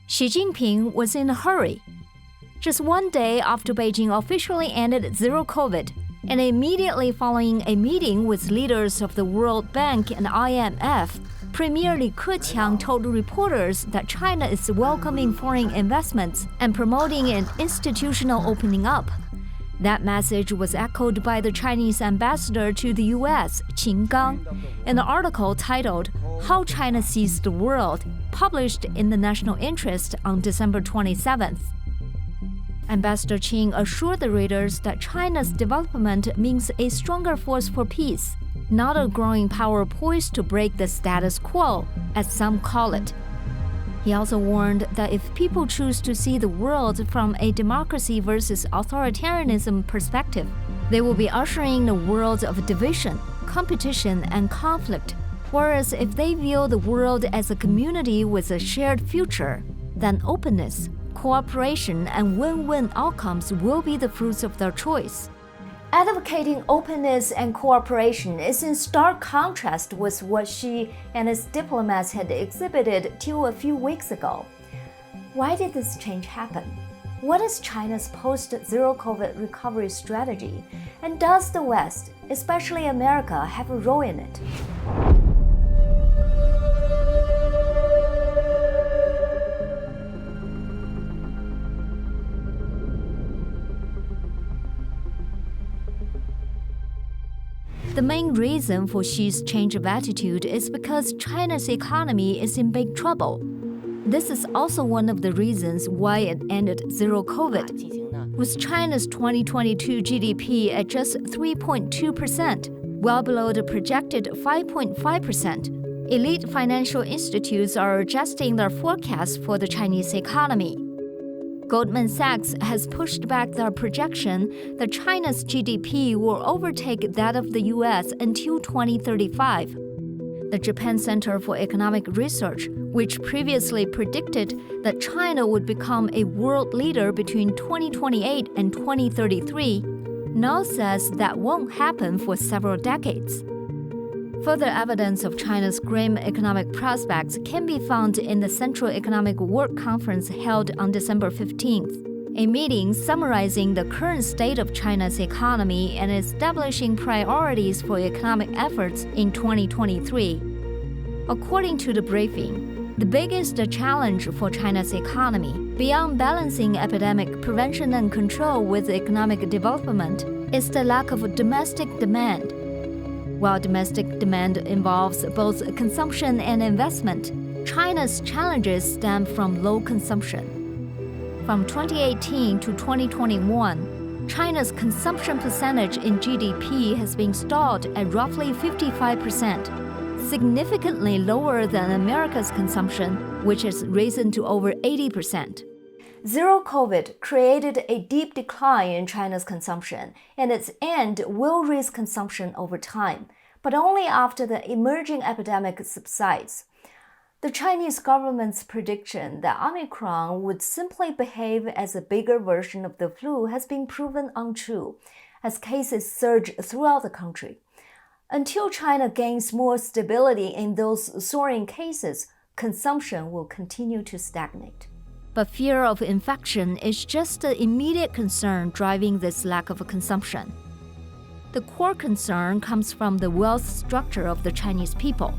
Xi Jinping was in a hurry. Just one day after Beijing officially ended zero COVID, and immediately following a meeting with leaders of the World Bank and IMF, Premier Li Keqiang told reporters that China is welcoming foreign investments and promoting an institutional opening up. That message was echoed by the Chinese ambassador to the U.S., Qin Gang, in an article titled How China Sees the World, published in the National Interest on December 27th. Ambassador Qin assured the readers that China's development means a stronger force for peace, not a growing power poised to break the status quo, as some call it. He also warned that if people choose to see the world from a democracy versus authoritarianism perspective, they will be ushering the world of division, competition, and conflict. Whereas if they view the world as a community with a shared future, then openness, cooperation, and win-win outcomes will be the fruits of their choice. Advocating openness and cooperation is in stark contrast with what Xi and his diplomats had exhibited till a few weeks ago. Why did this change happen? What is China's post-zero COVID recovery strategy? And does the West, especially America, have a role in it? The main reason for Xi's change of attitude is because China's economy is in big trouble. This is also one of the reasons why it ended zero COVID. With China's 2022 GDP at just 3.2%, well below the projected 5.5%, elite financial institutes are adjusting their forecasts for the Chinese economy. Goldman Sachs has pushed back their projection that China's GDP will overtake that of the US until 2035. The Japan Center for Economic Research, which previously predicted that China would become a world leader between 2028 and 2033, now says that won't happen for several decades. Further evidence of China's grim economic prospects can be found in the Central Economic Work Conference held on December 15th, a meeting summarizing the current state of China's economy and establishing priorities for economic efforts in 2023. According to the briefing, the biggest challenge for China's economy, beyond balancing epidemic prevention and control with economic development, is the lack of domestic demand. While domestic demand involves both consumption and investment, China's challenges stem from low consumption. From 2018 to 2021, China's consumption percentage in GDP has been stalled at roughly 55%, significantly lower than America's consumption, which has risen to over 80%. Zero COVID created a deep decline in China's consumption, and its end will raise consumption over time, but only after the emerging epidemic subsides. The Chinese government's prediction that Omicron would simply behave as a bigger version of the flu has been proven untrue, as cases surge throughout the country. Until China gains more stability in those soaring cases, consumption will continue to stagnate. But fear of infection is just the immediate concern driving this lack of consumption. The core concern comes from the wealth structure of the Chinese people.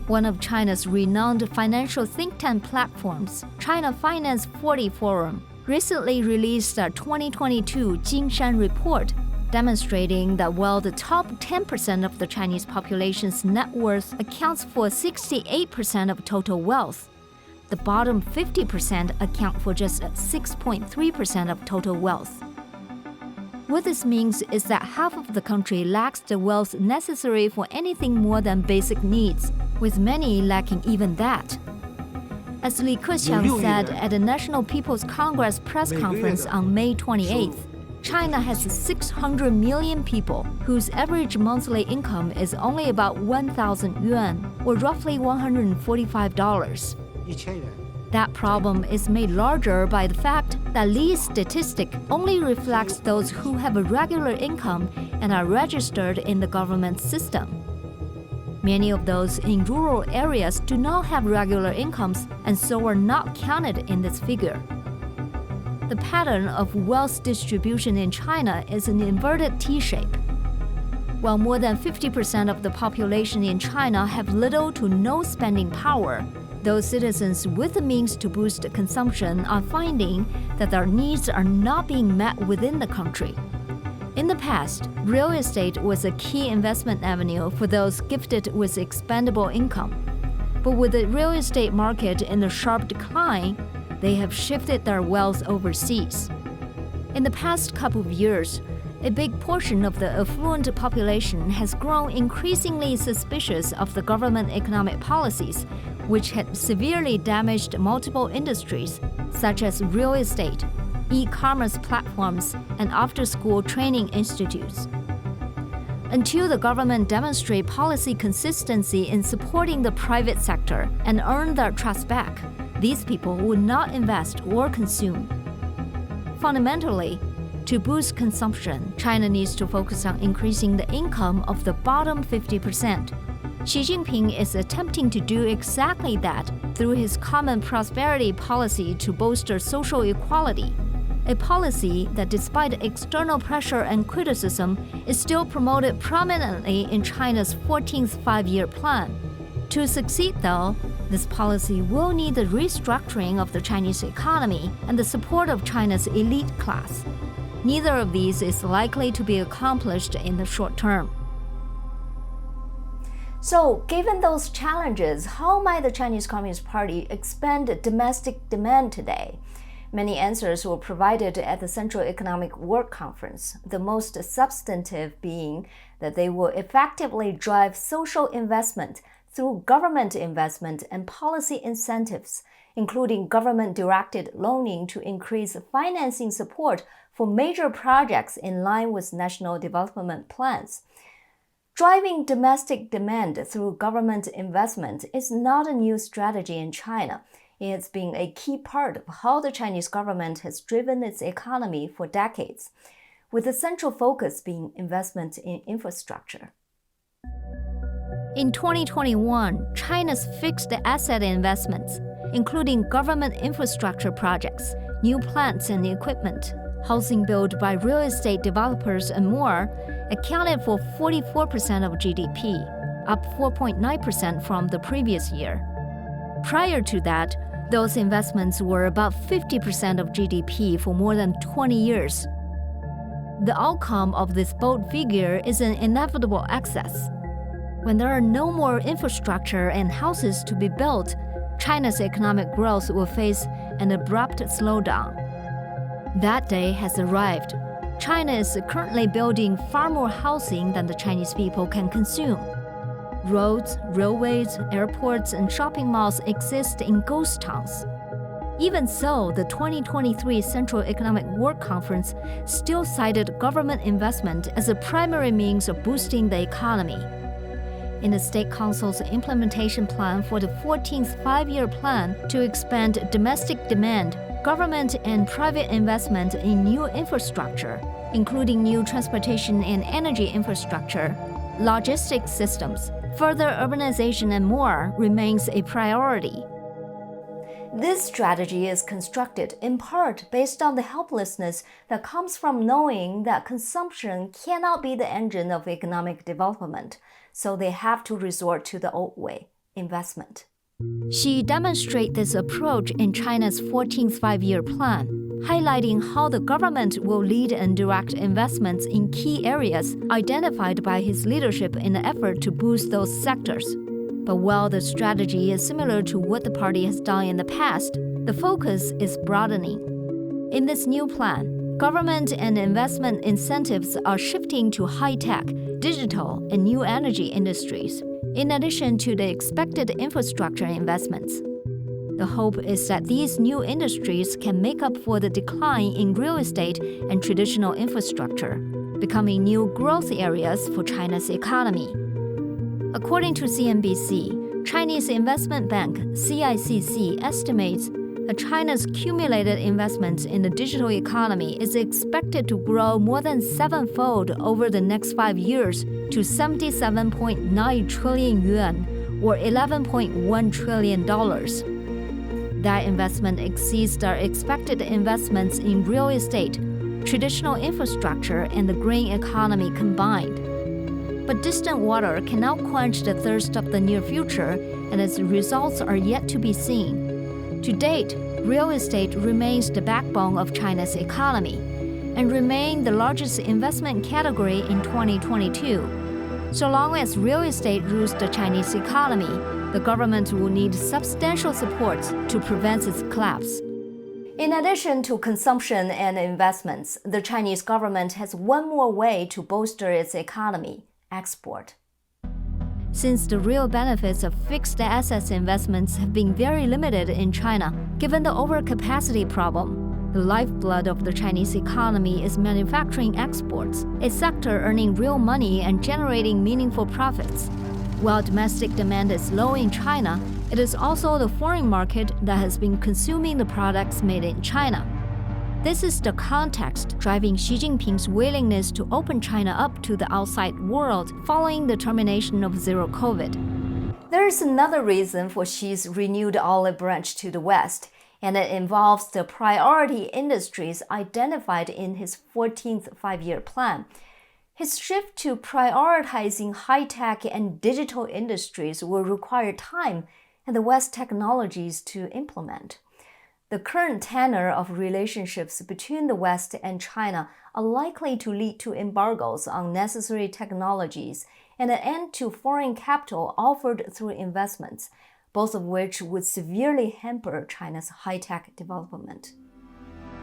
One of China's renowned financial think tank platforms, China Finance 40 Forum, recently released a 2022 Jingshan report demonstrating that while the top 10% of the Chinese population's net worth accounts for 68% of total wealth, the bottom 50% account for just 6.3% of total wealth. What this means is that half of the country lacks the wealth necessary for anything more than basic needs, with many lacking even that. As Li Keqiang said at the National People's Congress press conference on May 28th, China has 600 million people whose average monthly income is only about 1,000 yuan, or roughly $145. That problem is made larger by the fact that Li's statistic only reflects those who have a regular income and are registered in the government system. Many of those in rural areas do not have regular incomes and so are not counted in this figure. The pattern of wealth distribution in China is an inverted T-shape. While more than 50% of the population in China have little to no spending power, those citizens with the means to boost consumption are finding that their needs are not being met within the country. In the past, real estate was a key investment avenue for those gifted with expendable income. But with the real estate market in a sharp decline, they have shifted their wealth overseas. In the past couple of years, a big portion of the affluent population has grown increasingly suspicious of the government economic policies, which had severely damaged multiple industries, such as real estate, e-commerce platforms, and after-school training institutes. Until the government demonstrate policy consistency in supporting the private sector and earn their trust back, these people would not invest or consume. Fundamentally, to boost consumption, China needs to focus on increasing the income of the bottom 50%. Xi Jinping is attempting to do exactly that through his common prosperity policy to bolster social equality, a policy that despite external pressure and criticism is still promoted prominently in China's 14th five-year plan. To succeed, though, this policy will need the restructuring of the Chinese economy and the support of China's elite class. Neither of these is likely to be accomplished in the short term. So, given those challenges, how might the Chinese Communist Party expand domestic demand today? Many answers were provided at the Central Economic Work Conference, the most substantive being that they will effectively drive social investment through government investment and policy incentives, including government-directed loaning to increase financing support for major projects in line with national development plans. Driving domestic demand through government investment is not a new strategy in China. It has been a key part of how the Chinese government has driven its economy for decades, with the central focus being investment in infrastructure. In 2021, China's fixed asset investments, including government infrastructure projects, new plants and equipment, housing built by real estate developers and more, accounted for 44% of GDP, up 4.9% from the previous year. Prior to that, those investments were about 50% of GDP for more than 20 years. The outcome of this bold figure is an inevitable excess. When there are no more infrastructure and houses to be built, China's economic growth will face an abrupt slowdown. That day has arrived. China is currently building far more housing than the Chinese people can consume. Roads, railways, airports, and shopping malls exist in ghost towns. Even so, the 2023 Central Economic Work Conference still cited government investment as a primary means of boosting the economy. In the State Council's implementation plan for the 14th five-year plan to expand domestic demand, government and private investment in new infrastructure, including new transportation and energy infrastructure, logistics systems, further urbanization and more remains a priority. This strategy is constructed in part based on the helplessness that comes from knowing that consumption cannot be the engine of economic development, so they have to resort to the old way, investment. Xi demonstrates this approach in China's 14th five-year plan, highlighting how the government will lead and direct investments in key areas identified by his leadership in the effort to boost those sectors. But while the strategy is similar to what the party has done in the past, the focus is broadening. In this new plan, government and investment incentives are shifting to high-tech, digital, and new energy industries, in addition to the expected infrastructure investments. The hope is that these new industries can make up for the decline in real estate and traditional infrastructure, becoming new growth areas for China's economy. According to CNBC, Chinese investment bank CICC estimates China's cumulated investment in the digital economy is expected to grow more than sevenfold over the next 5 years to 77.9 trillion yuan, or $11.1 trillion. That investment exceeds their expected investments in real estate, traditional infrastructure, and the green economy combined. But distant water cannot quench the thirst of the near future, and its results are yet to be seen. To date, real estate remains the backbone of China's economy and remained the largest investment category in 2022. So long as real estate rules the Chinese economy, the government will need substantial support to prevent its collapse. In addition to consumption and investments, the Chinese government has one more way to bolster its economy: export. Since the real benefits of fixed assets investments have been very limited in China, given the overcapacity problem, the lifeblood of the Chinese economy is manufacturing exports, a sector earning real money and generating meaningful profits. While domestic demand is low in China, it is also the foreign market that has been consuming the products made in China. This is the context driving Xi Jinping's willingness to open China up to the outside world following the termination of zero COVID. There is another reason for Xi's renewed olive branch to the West, and it involves the priority industries identified in his 14th five-year plan. His shift to prioritizing high-tech and digital industries will require time and the West technologies to implement. The current tenor of relationships between the West and China are likely to lead to embargoes on necessary technologies and an end to foreign capital offered through investments, both of which would severely hamper China's high-tech development.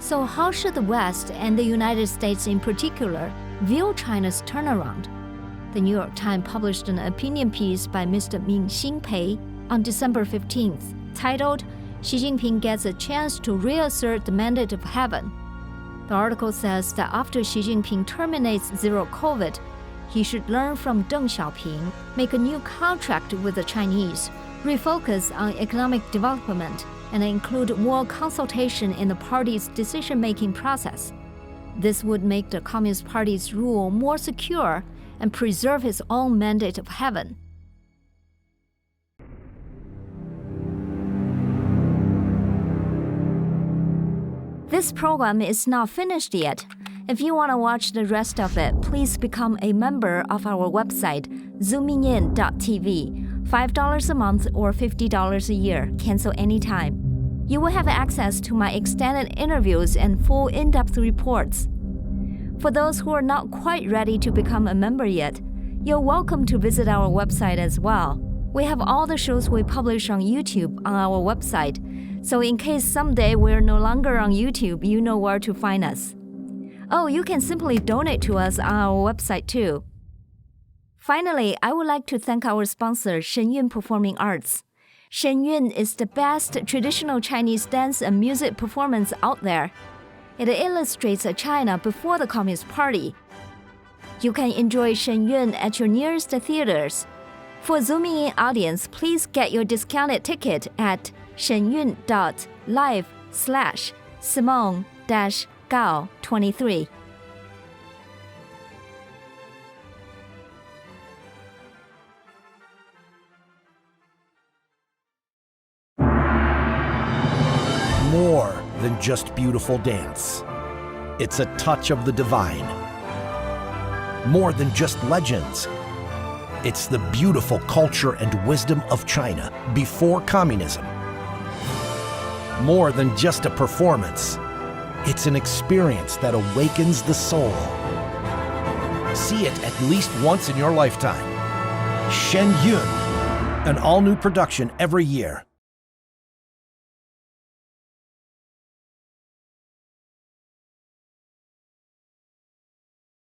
So how should the West, and the United States in particular, view China's turnaround? The New York Times published an opinion piece by Mr. Ming Xinpei on December 15th, titled Xi Jinping Gets a Chance to Reassert the Mandate of Heaven. The article says that after Xi Jinping terminates zero COVID, he should learn from Deng Xiaoping, make a new contract with the Chinese, refocus on economic development, and include more consultation in the party's decision-making process. This would make the Communist Party's rule more secure and preserve his own mandate of heaven. This program is not finished yet. If you want to watch the rest of it, please become a member of our website, zoominyin.tv. $5 a month or $50 a year, cancel anytime. You will have access to my extended interviews and full in-depth reports. For those who are not quite ready to become a member yet, you're welcome to visit our website as well. We have all the shows we publish on YouTube on our website, so in case someday we're no longer on YouTube, you know where to find us. Oh, you can simply donate to us on our website too. Finally, I would like to thank our sponsor, Shenyun Performing Arts. Shenyun is the best traditional Chinese dance and music performance out there. It illustrates a China before the Communist Party. You can enjoy Shenyun at your nearest theaters. For Zooming In audience, please get your discounted ticket at shenyun.live/Simone-Gao23. More than just beautiful dance. It's a touch of the divine. More than just legends. It's the beautiful culture and wisdom of China before communism. More than just a performance. It's an experience that awakens the soul. See it at least once in your lifetime. Shenyun, an all-new production every year.